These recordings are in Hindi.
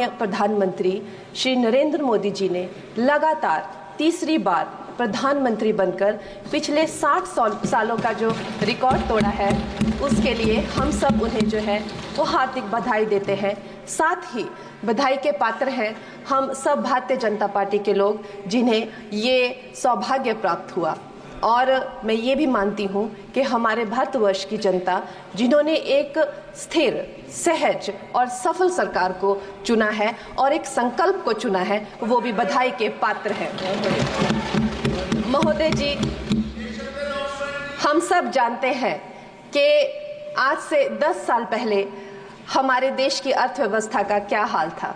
माननीय प्रधानमंत्री श्री नरेंद्र मोदी जी ने लगातार तीसरी बार प्रधानमंत्री बनकर पिछले 60 सालों का जो रिकॉर्ड तोड़ा है, उसके लिए हम सब उन्हें जो है वो हार्दिक बधाई देते हैं। साथ ही बधाई के पात्र हैं हम सब भारतीय जनता पार्टी के लोग, जिन्हें ये सौभाग्य प्राप्त हुआ। और मैं ये भी मानती हूँ कि हमारे भारतवर्ष की जनता, जिन्होंने एक स्थिर, सहज और सफल सरकार को चुना है और एक संकल्प को चुना है, वो भी बधाई के पात्र हैं। महोदय जी, हम सब जानते हैं कि आज से 10 साल पहले हमारे देश की अर्थव्यवस्था का क्या हाल था।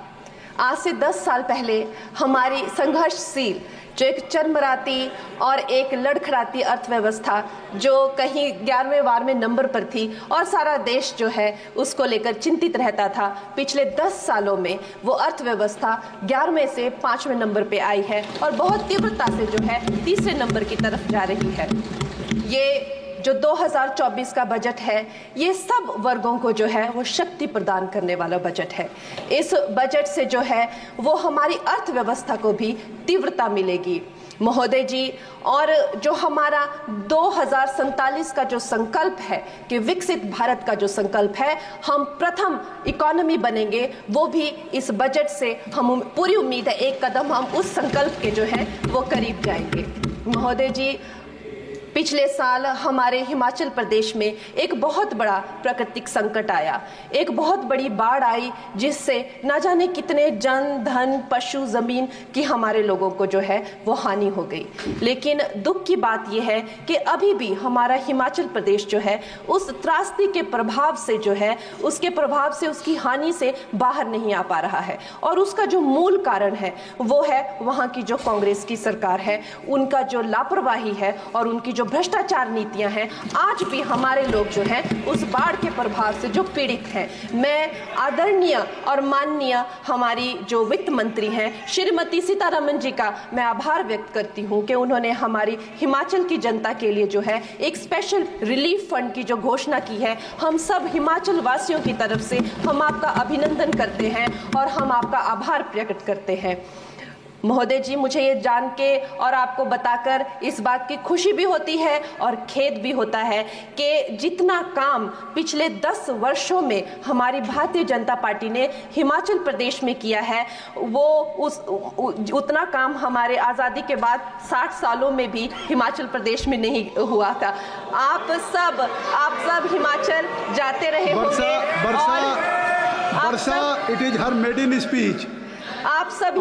आज से 10 साल पहले हमारी संघर्षशील, जो एक चरमराती और एक लड़खड़ाती अर्थव्यवस्था, जो कहीं 11वें-12वें नंबर पर थी और सारा देश जो है उसको लेकर चिंतित रहता था, पिछले 10 सालों में वो अर्थव्यवस्था 11वें से 5वें नंबर पे आई है और बहुत तीव्रता से जो है 3रे नंबर की तरफ जा रही है। ये जो 2024 का बजट है, ये सब वर्गों को जो है वो शक्ति प्रदान करने वाला बजट है। इस बजट से जो है वो हमारी अर्थव्यवस्था को भी तीव्रता मिलेगी महोदय जी। और जो हमारा 2047 का जो संकल्प है कि विकसित भारत का जो संकल्प है, हम प्रथम इकोनॉमी बनेंगे, वो भी इस बजट से हम पूरी उम्मीद है एक कदम हम उस संकल्प के जो है वो करीब जाएंगे। महोदय जी, पिछले साल हमारे हिमाचल प्रदेश में एक बहुत बड़ा प्राकृतिक संकट आया, एक बहुत बड़ी बाढ़ आई, जिससे न जाने कितने जन, धन, पशु, जमीन की हमारे लोगों को जो है वो हानि हो गई। लेकिन दुख की बात यह है कि अभी भी हमारा हिमाचल प्रदेश जो है उस त्रासदी के प्रभाव से जो है, उसके प्रभाव से, उसकी हानि से बाहर नहीं आ पा रहा है। और उसका जो मूल कारण है वो है वहाँ की जो कांग्रेस की सरकार है, उनका जो लापरवाही है और उनकी जो भ्रष्टाचार नीतियां हैं। आज भी हमारे लोग जो हैं उस बाढ़ के प्रभाव से जो पीड़ित हैं। मैं आदरणीय और माननीय हमारी जो वित्त मंत्री हैं श्रीमती सीतारमण जी का मैं आभार व्यक्त करती हूं कि उन्होंने हमारी हिमाचल की जनता के लिए जो है एक स्पेशल रिलीफ फंड की जो घोषणा की है। हम सब हिमाचल वासियों की तरफ से हम आपका अभिनंदन करते हैं और हम आपका आभार प्रकट करते हैं। महोदय जी, मुझे ये जान के और आपको बताकर इस बात की खुशी भी होती है और खेद भी होता है कि जितना काम पिछले 10 वर्षों में हमारी भारतीय जनता पार्टी ने हिमाचल प्रदेश में किया है, वो उतना काम हमारे आज़ादी के बाद 60 सालों में भी हिमाचल प्रदेश में नहीं हुआ था। आप सब हिमाचल जाते रहे होंगे। Varsha, it is her maiden speech. आप सब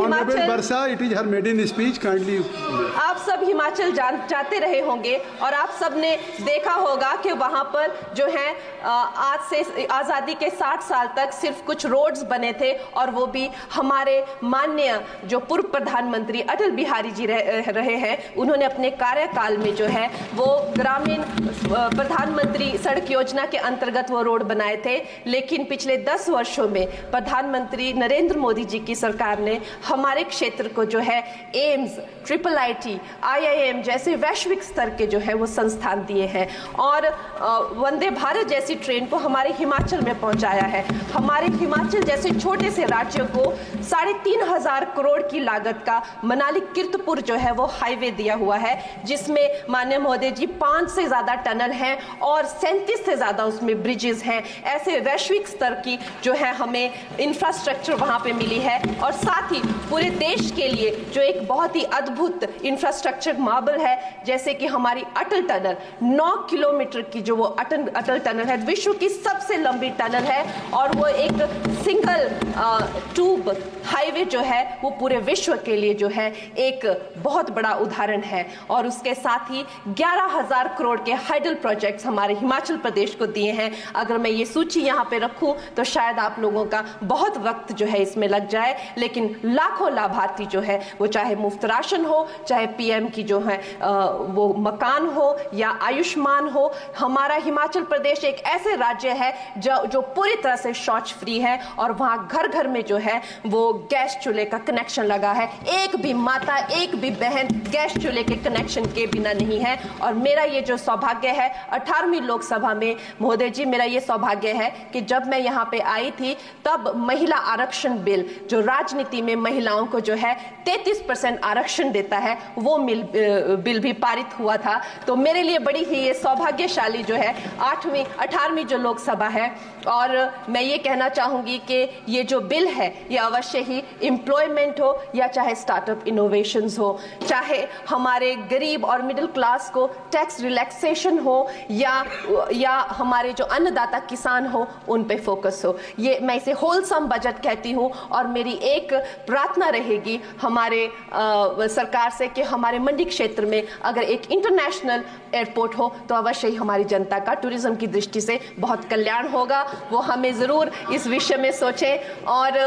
हिमाचल जाते रहे होंगे और आप सब ने देखा होगा कि वहां पर जो है आज से आज़ादी के 60 साल तक सिर्फ कुछ रोड्स बने थे, और वो भी हमारे माननीय जो पूर्व प्रधानमंत्री अटल बिहारी जी रहे हैं, उन्होंने अपने कार्यकाल में जो है वो ग्रामीण प्रधानमंत्री सड़क योजना के अंतर्गत वो रोड बनाए थे। लेकिन पिछले 10 वर्षों में प्रधानमंत्री नरेंद्र मोदी जी की सरकार ने हमारे क्षेत्र को जो है एम्स, IIIT, IIM जैसे वैश्विक स्तर के जो है वो संस्थान दिए हैं और वंदे भारत जैसी ट्रेन को हमारे हिमाचल में पहुंचाया है। हमारे हिमाचल जैसे छोटे से राज्यों को 3,500 करोड़ की लागत का मनाली कीर्तपुर जो है वो हाईवे दिया हुआ है, जिसमें माननीय महोदय जी 5 से ज्यादा टनल हैं और 37 से ज्यादा उसमें ब्रिजेस हैं। ऐसे वैश्विक स्तर की जो है हमें इंफ्रास्ट्रक्चर वहां पे मिली है और साथ ही पूरे देश के लिए जो एक बहुत ही अद्भुत इंफ्रास्ट्रक्चर मार्बल है, जैसे कि हमारी अटल टनल 9 किलोमीटर की जो वो अटल टनल है, विश्व की सबसे लंबी टनल है और वो एक सिंगल ट्यूब हाईवे जो है वो पूरे विश्व के लिए जो है एक बहुत बड़ा उदाहरण है। और उसके साथ ही 11,000 करोड़ के हाइडल प्रोजेक्ट्स हमारे हिमाचल प्रदेश को दिए हैं। अगर मैं ये सूची यहाँ पे रखूं तो शायद आप लोगों का बहुत वक्त जो है इसमें लग जाए। लेकिन लाखों लाभार्थी जो है वो चाहे मुफ्त राशन हो, चाहे पीएम की जो है वो मकान हो या आयुष्मान हो। हमारा हिमाचल प्रदेश एक ऐसे राज्य है जो पूरी तरह से शौच फ्री है और वहां घर घर में जो है वो गैस चूल्हे का कनेक्शन लगा है। एक भी माता, एक भी बहन गैस चूल्हे के कनेक्शन के बिना नहीं है। और मेरा ये जो सौभाग्य है 18वीं लोकसभा में, महोदय जी, मेरा ये सौभाग्य है कि जब मैं यहाँ पे आई थी तब महिला आरक्षण बिल, जो राजनीति में महिलाओं को जो है 33% आरक्षण देता है, वो बिल भी पारित हुआ था। तो मेरे लिए बड़ी ही ये सौभाग्यशाली जो है 18वीं जो लोकसभा है। और मैं ये कहना चाहूंगी कि ये जो बिल है ये अवश्य ही एम्प्लॉयमेंट हो या चाहे स्टार्टअप इनोवेशंस हो, चाहे हमारे गरीब और मिडिल क्लास को टैक्स रिलैक्सेशन हो या हमारे जो अन्नदाता किसान हो उन पे फोकस हो। ये मैं इसे होलसम बजट कहती हूँ। और मेरी एक प्रार्थना रहेगी हमारे सरकार से कि हमारे मंडी क्षेत्र में अगर एक इंटरनेशनल एयरपोर्ट हो तो अवश्य ही हमारी जनता का टूरिज्म की दृष्टि से बहुत कल्याण होगा। वो हमें जरूर इस विषय में सोचें। और